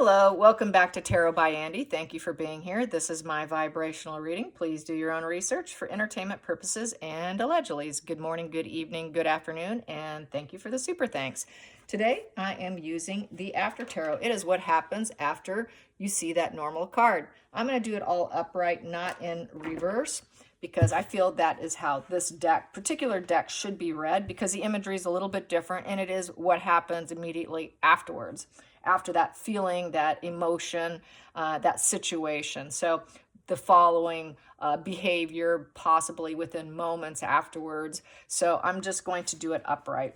Hello, welcome back to Tarot by Andy. Thank you for being here. This is my vibrational reading. Please do your own research for entertainment purposes and allegedly. Good morning, good evening, good afternoon, and thank you for the super thanks. Today, I am using the After Tarot. It is what happens after you see that normal card. I'm going to do it all upright, not in reverse, because I feel that is how this particular deck should be read, because the imagery is a little bit different, and it is what happens immediately afterwards, after that feeling, that emotion, that situation. So the following behavior possibly within moments afterwards. So I'm just going to do it upright.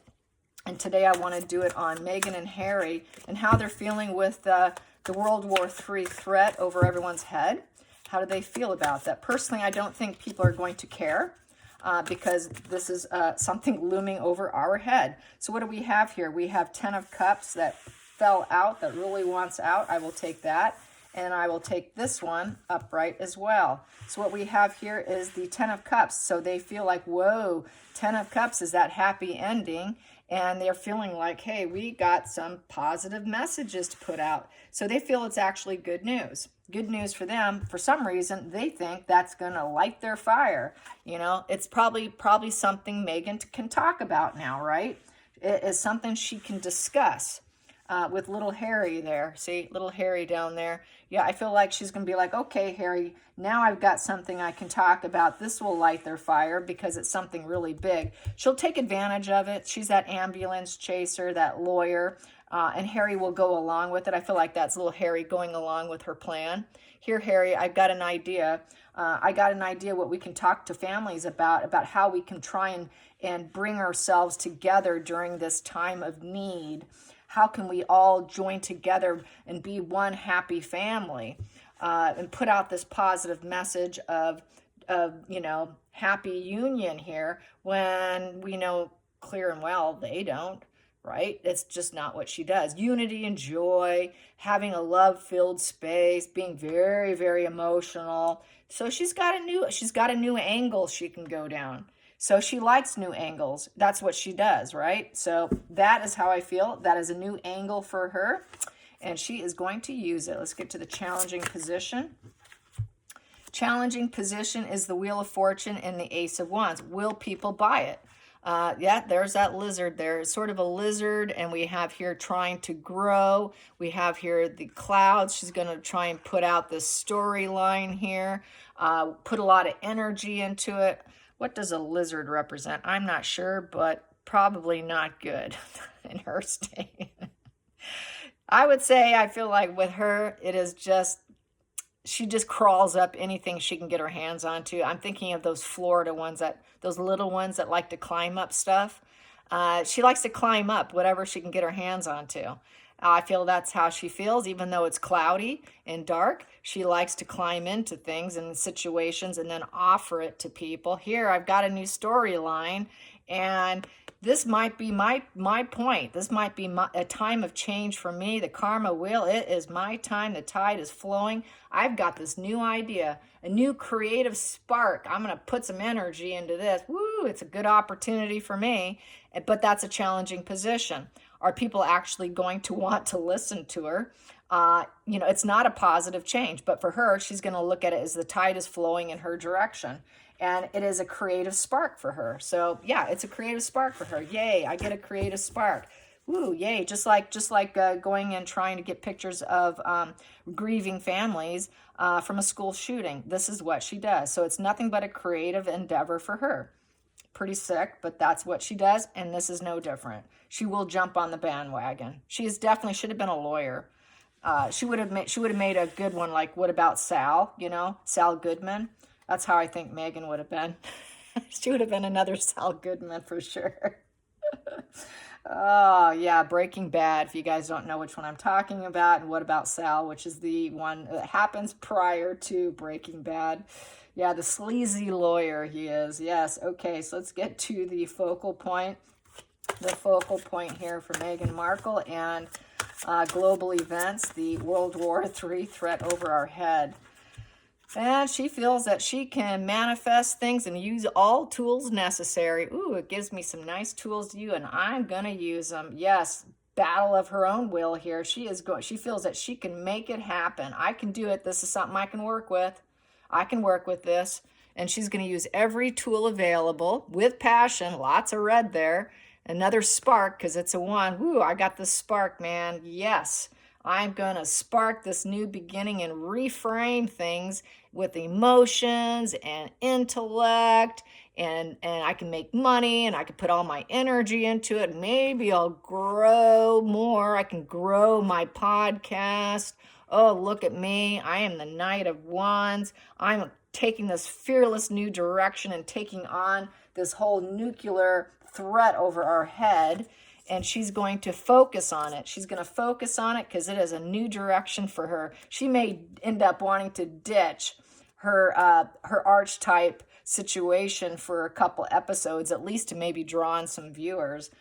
And today I want to do it on Meghan and Harry and how they're feeling with the World War III threat over everyone's head. How do they feel about that? Personally, I don't think people are going to care because this is something looming over our head. So what do we have here? We have 10 of Cups that fell out, that really wants out. I will take that. And I will take this one upright as well. So what we have here is the 10 of Cups. So they feel like, whoa, 10 of Cups is that happy ending. And they're feeling like, hey, we got some positive messages to put out. So they feel it's actually good news. Good news for them. For some reason, they think that's going to light their fire. You know, it's probably something Meghan can talk about now, right? It is something she can discuss. With little Harry there. See, little Harry down there. Yeah, I feel like she's going to be like, okay, Harry, now I've got something I can talk about. This will light their fire because it's something really big. She'll take advantage of it. She's that ambulance chaser, that lawyer, and Harry will go along with it. I feel like that's little Harry going along with her plan. Here, Harry, I've got an idea. I got an idea what we can talk to families about how we can try and bring ourselves together during this time of need. How can we all join together and be one happy family and put out this positive message of happy union here when we know clear and well they don't, right? It's just not what she does. Unity and joy, having a love-filled space, being very, very emotional. So she's got a new angle she can go down. So she likes new angles. That's what she does, right? So that is how I feel. That is a new angle for her, and she is going to use it. Let's get to the challenging position. Challenging position is the Wheel of Fortune and the Ace of Wands. Will people buy it? Yeah, there's that lizard there. It's sort of a lizard, and we have here trying to grow. We have here the clouds. She's going to try and put out this storyline here, put a lot of energy into it. What does a lizard represent? I'm not sure, but probably not good in her state. I would say I feel like with her, it is just, she just crawls up anything she can get her hands onto. I'm thinking of those Florida ones, those little ones that like to climb up stuff. She likes to climb up whatever she can get her hands onto. I feel that's how she feels, even though it's cloudy and dark. She likes to climb into things and situations and then offer it to people. Here, I've got a new storyline, and this might be my point. This might be a time of change for me. The karma wheel, it is my time. The tide is flowing. I've got this new idea, a new creative spark. I'm going to put some energy into this. Woo, it's a good opportunity for me, but that's a challenging position. Are people actually going to want to listen to her? It's not a positive change, but for her, she's going to look at it as the tide is flowing in her direction. And it is a creative spark for her. So yeah, it's a creative spark for her. Yay, I get a creative spark. Woo, yay, just like going and trying to get pictures of grieving families from a school shooting. This is what she does. So it's nothing but a creative endeavor for her. Pretty sick, but that's what she does, and this is no different. She will jump on the bandwagon. She should have been a lawyer. She would have made a good one, like what about Sal, Sal Goodman. That's how I think Meghan would have been. She would have been another Sal Goodman for sure. Oh, yeah, Breaking Bad, if you guys don't know which one I'm talking about, and What About Sal, which is the one that happens prior to Breaking Bad. Yeah, the sleazy lawyer he is. Yes, okay, so let's get to the focal point. The focal point here for Meghan Markle and global events, the World War III threat over our head. And she feels that she can manifest things and use all tools necessary. Ooh, it gives me some nice tools to use, and I'm going to use them. Yes, battle of her own will here. She feels that she can make it happen. I can do it. This is something I can work with. I can work with this. And she's going to use every tool available with passion. Lots of red there. Another spark, because it's a 1. Woo, I got the spark, man. Yes, I'm going to spark this new beginning and reframe things with emotions and intellect, and I can make money, and I can put all my energy into it. Maybe I'll grow more. I can grow my podcast. Oh, look at me. I am the Knight of Wands. I'm taking this fearless new direction and taking on this whole nuclear threat over our head. And she's going to focus on it. She's going to focus on it because it is a new direction for her. She may end up wanting to ditch her archetype situation for a couple episodes, at least to maybe draw in some viewers.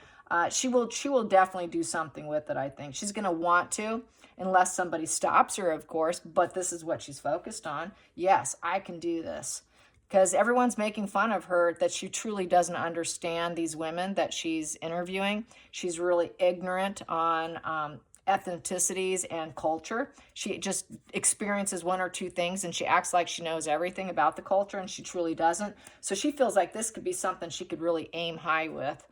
She will definitely do something with it, I think. She's going to want to, unless somebody stops her, of course, but this is what she's focused on. Yes, I can do this. Because everyone's making fun of her, that she truly doesn't understand these women that she's interviewing. She's really ignorant on ethnicities and culture. She just experiences 1 or 2 things and she acts like she knows everything about the culture, and she truly doesn't. So she feels like this could be something she could really aim high with,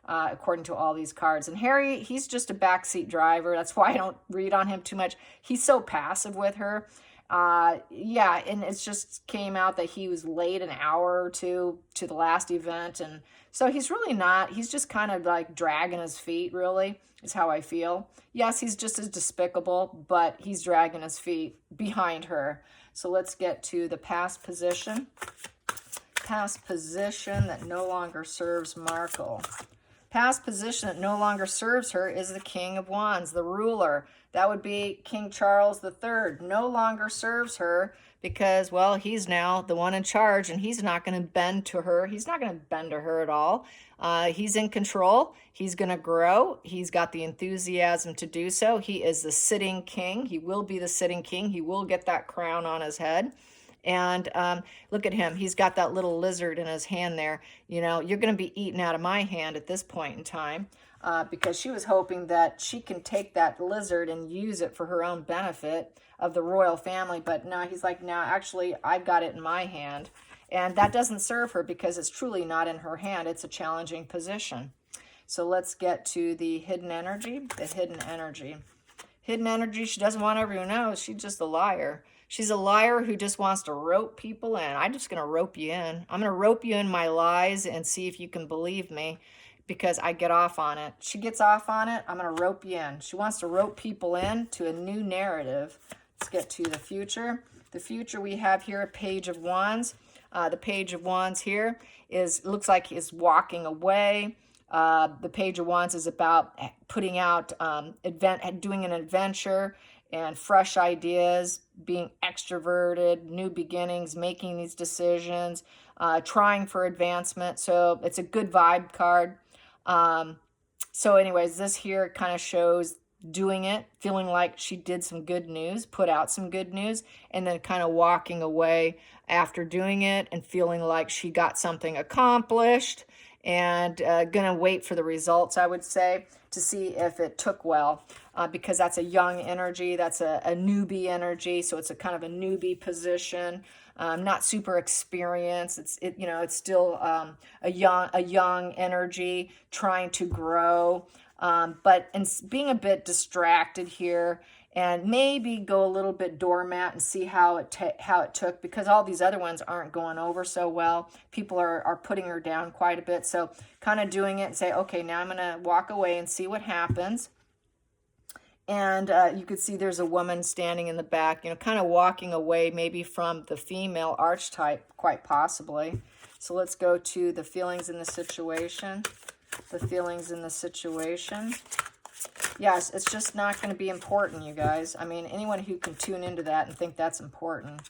according to all these cards. And Harry, he's just a backseat driver. That's why I don't read on him too much. He's so passive with her. Yeah, and it's just came out that he was late an hour or 2 to the last event, and so he's really not. He's just kind of like dragging his feet, really, is how I feel. Yes, he's just as despicable, but he's dragging his feet behind her. So let's get to the past position. Past position that no longer serves Markle. Past position that no longer serves her is the King of Wands, the ruler. That would be King Charles III. No longer serves her because, well, he's now the one in charge, and he's not going to bend to her. He's not going to bend to her at all. He's in control. He's going to grow. He's got the enthusiasm to do so. He is the sitting king. He will be the sitting king. He will get that crown on his head. And look at him. He's got that little lizard in his hand there. You know, you're going to be eaten out of my hand at this point in time, because she was hoping that she can take that lizard and use it for her own benefit of the royal family. But no, he's like, no, actually, I've got it in my hand. And that doesn't serve her because it's truly not in her hand. It's a challenging position. So let's get to the hidden energy. The hidden energy. Hidden energy, she doesn't want everyone to know. She's just a liar. She's a liar who just wants to rope people in. I'm just going to rope you in. I'm going to rope you in my lies and see if you can believe me, because I get off on it. She gets off on it, I'm going to rope you in. She wants to rope people in to a new narrative. Let's get to the future. The future we have here, a Page of Wands. The Page of Wands here looks like is walking away. The Page of Wands is about putting out, doing an adventure and fresh ideas, being extroverted, new beginnings, making these decisions, trying for advancement. So it's a good vibe card. So anyways, this here kind of shows doing it, feeling like she did some good news, put out some good news, and then kind of walking away after doing it and feeling like she got something accomplished, and gonna wait for the results, I would say, to see if it took well, because that's a young energy, that's a newbie energy, so it's a kind of a newbie position, not super experienced. It's still a young energy trying to grow, but being a bit distracted here, and maybe go a little bit doormat and see how it took, because all these other ones aren't going over so well. People are putting her down quite a bit. So kind of doing it and say, okay, now I'm going to walk away and see what happens. And you could see there's a woman standing in the back, kind of walking away maybe from the female archetype, quite possibly. So let's go to the feelings in the situation. The feelings in the situation. Yes, it's just not going to be important, you guys. I mean, anyone who can tune into that and think that's important.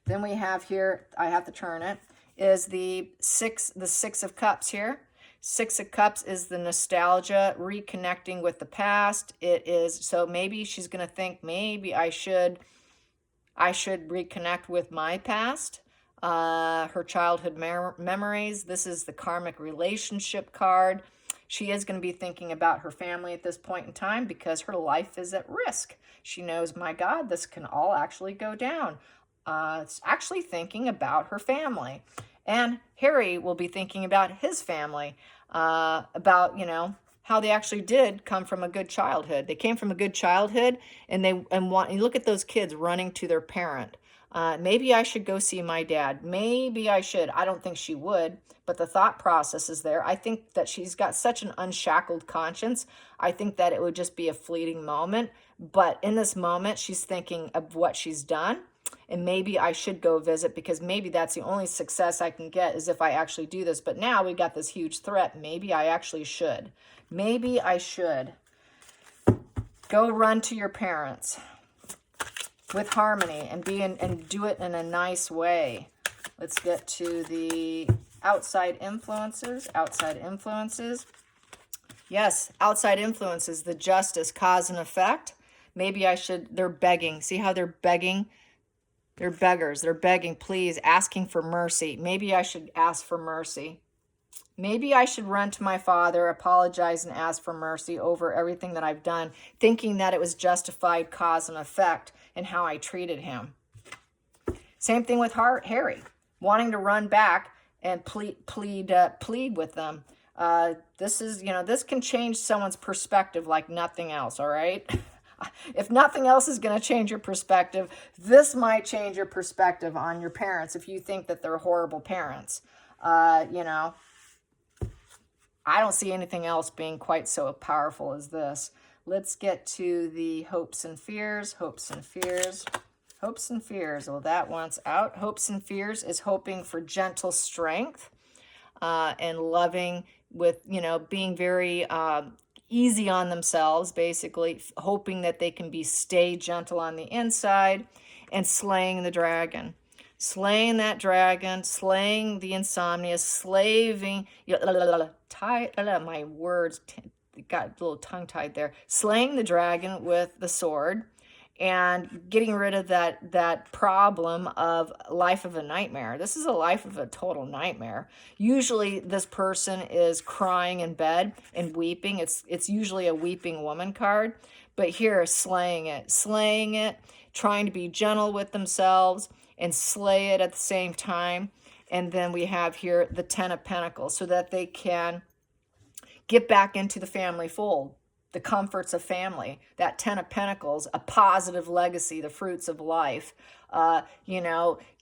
Then we have here, I have to turn it, is the Six of Cups here. 6 of Cups is the nostalgia, reconnecting with the past. It is, so maybe she's going to think, maybe I should reconnect with my past, her childhood memories. This is the karmic relationship card. She is going to be thinking about her family at this point in time because her life is at risk. She knows, my God, this can all actually go down. It's actually thinking about her family. And Harry will be thinking about his family, about, how they actually did come from a good childhood. They came from a good childhood, and you look at those kids running to their parent. Maybe I should go see my dad. Maybe I should. I don't think she would, but the thought process is there. I think that she's got such an unshackled conscience. I think that it would just be a fleeting moment. But in this moment, she's thinking of what she's done. And maybe I should go visit, because maybe that's the only success I can get is if I actually do this. But now we got this huge threat. Maybe I actually should. Maybe I should. Go run to your parents with harmony and do it in a nice way. Let's get to the outside influences. Outside influences. Yes, outside influences, the justice, cause and effect. Maybe I should, they're begging. See how they're begging? They're beggars. They're begging, please, asking for mercy. Maybe I should ask for mercy. Maybe I should run to my father, apologize, and ask for mercy over everything that I've done, thinking that it was justified cause and effect in how I treated him. Same thing with Harry, wanting to run back and plead with them. This can change someone's perspective like nothing else, all right? If nothing else is going to change your perspective, this might change your perspective on your parents if you think that they're horrible parents. I don't see anything else being quite so powerful as this. Let's get to the hopes and fears. Hopes and fears. Hopes and fears. Well, that one's out. Hopes and fears is hoping for gentle strength and loving with, being very easy on themselves, basically, hoping that they can stay gentle on the inside, and slaying the dragon. Slaying that dragon, slaying the insomnia, my words got a little tongue-tied there. Slaying the dragon with the sword, and getting rid of that problem of life of a nightmare. This is a life of a total nightmare. Usually this person is crying in bed and weeping. It's usually a weeping woman card, but here, slaying it, trying to be gentle with themselves and slay it at the same time. And then we have here the Ten of Pentacles, so that they can get back into the family fold. The comforts of family, that Ten of Pentacles, a positive legacy, the fruits of life,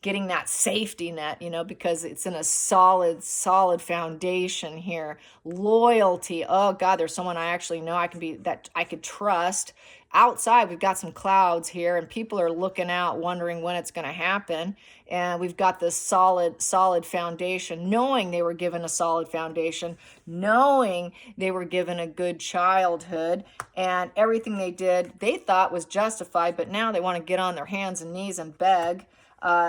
getting that safety net, because it's in a solid foundation here. Loyalty. Oh God, there's someone I actually know that I could trust. Outside, we've got some clouds here, and people are looking out, wondering when it's going to happen. And we've got this solid foundation, knowing they were given a solid foundation, knowing they were given a good childhood, and everything they did, they thought was justified, but now they want to get on their hands and knees and beg.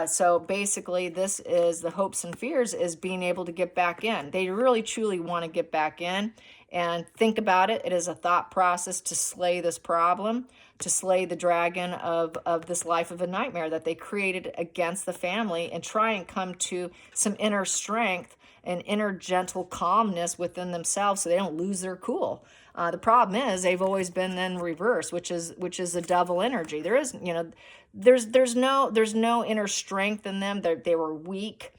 So basically, this is the hopes and fears, is being able to get back in. They really, truly want to get back in. And think about it. It is a thought process to slay this problem, to slay the dragon of this life of a nightmare that they created against the family, and try and come to some inner strength and inner gentle calmness within themselves so they don't lose their cool. The problem is they've always been in reverse, which is a double energy. There is, there's no inner strength in them. They were weak.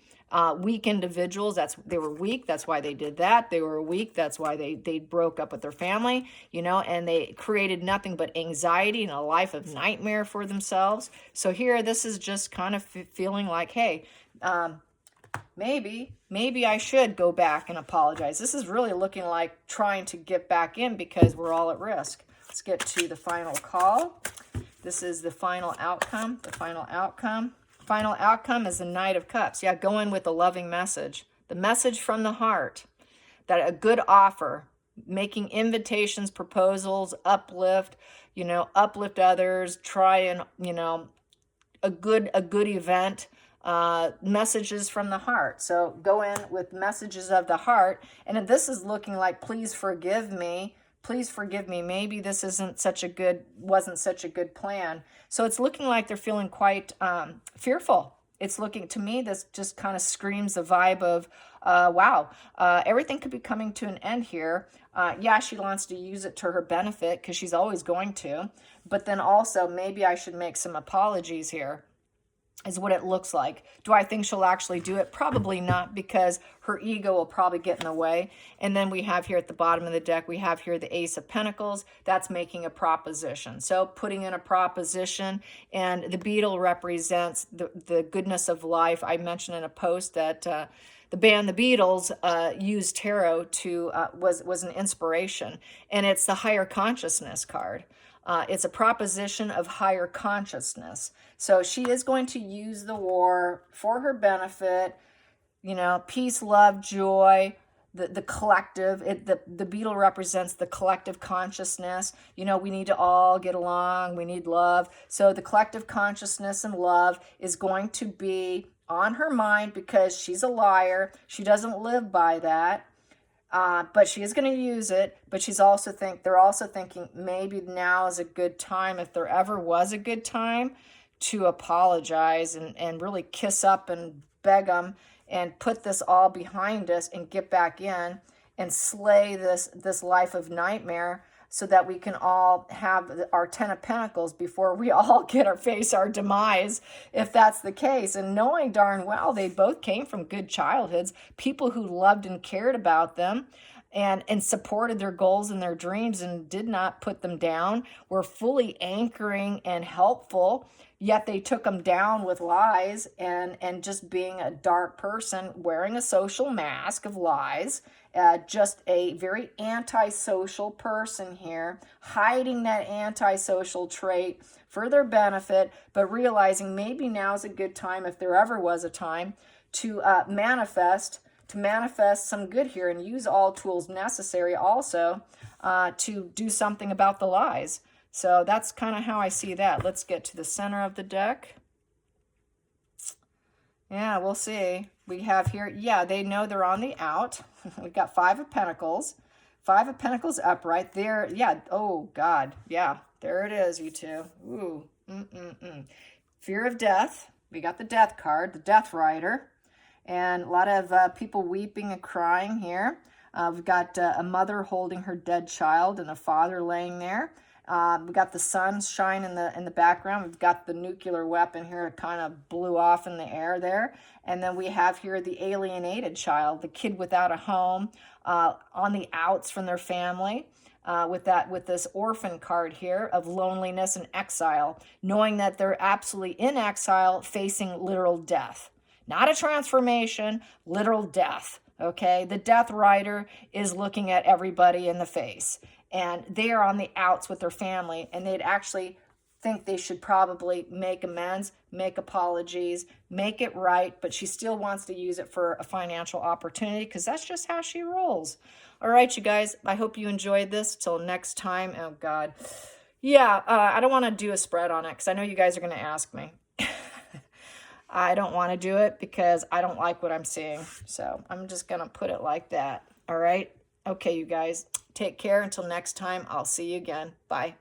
Weak individuals. They were weak. That's why they did that. They were weak. That's why they broke up with their family, and they created nothing but anxiety and a life of nightmare for themselves. So here, this is just kind of feeling like, hey, maybe I should go back and apologize. This is really looking like trying to get back in because we're all at risk. Let's get to the final call. This is the final outcome. The final outcome. Final outcome is the Knight of Cups. Yeah, go in with a loving message. The message from the heart, that a good offer, making invitations, proposals, uplift others, try and, a good event, messages from the heart. So go in with messages of the heart. And this is looking like, please forgive me. Please forgive me. Maybe this wasn't such a good plan. So it's looking like they're feeling quite fearful. It's looking, to me, this just kind of screams the vibe of wow, everything could be coming to an end here. Yeah, she wants to use it to her benefit because she's always going to. But then also, maybe I should make some apologies here, is what it looks like. Do I think she'll actually do it? Probably not, because her ego will probably get in the way. And then we have here at the bottom of the deck, we have here the Ace of Pentacles. That's making a proposition. So putting in a proposition, and the beetle represents the goodness of life. I mentioned in a post that the band The Beatles used tarot to, was an inspiration. And it's the higher consciousness card. It's a proposition of higher consciousness. So she is going to use the war for her benefit, peace, love, joy, the collective. The beetle represents the collective consciousness. We need to all get along. We need love. So the collective consciousness and love is going to be on her mind, because she's a liar. She doesn't live by that. But she is going to use it. But they're also thinking maybe now is a good time, if there ever was a good time, to apologize and really kiss up and beg them and put this all behind us and get back in and slay this life of nightmare, so that we can all have our Ten of Pentacles before we all face our demise, if that's the case. And knowing darn well they both came from good childhoods, people who loved and cared about them, and supported their goals and their dreams and did not put them down, were fully anchoring and helpful, yet they took them down with lies and just being a dark person, wearing a social mask of lies, just a very antisocial person here, hiding that antisocial trait for their benefit, but realizing maybe now's a good time, if there ever was a time, to manifest some good here, and use all tools necessary also to do something about the lies. So that's kind of how I see that. Let's get to the center of the deck. Yeah, we'll see. We have here, yeah, they know they're on the out. We've got Five of Pentacles. Five of Pentacles upright there. Yeah, oh God. Yeah, there it is, you two. Ooh. Fear of death. We got the Death card, the Death Rider. And a lot of people weeping and crying here. We've got a mother holding her dead child and a father laying there. We've got the sun shine in the background. We've got the nuclear weapon here. It kind of blew off in the air there. And then we have here the alienated child, the kid without a home, on the outs from their family. With this orphan card here of loneliness and exile, knowing that they're absolutely in exile, facing literal death. Not a transformation, literal death, okay? The Death Rider is looking at everybody in the face, and they are on the outs with their family, and they'd actually think they should probably make amends, make apologies, make it right, but she still wants to use it for a financial opportunity, because that's just how she rolls. All right, you guys, I hope you enjoyed this. Till next time. Oh, God. Yeah, I don't want to do a spread on it, because I know you guys are going to ask me. I don't want to do it because I don't like what I'm seeing. So I'm just going to put it like that. All right. Okay, you guys, take care. Until next time, I'll see you again. Bye.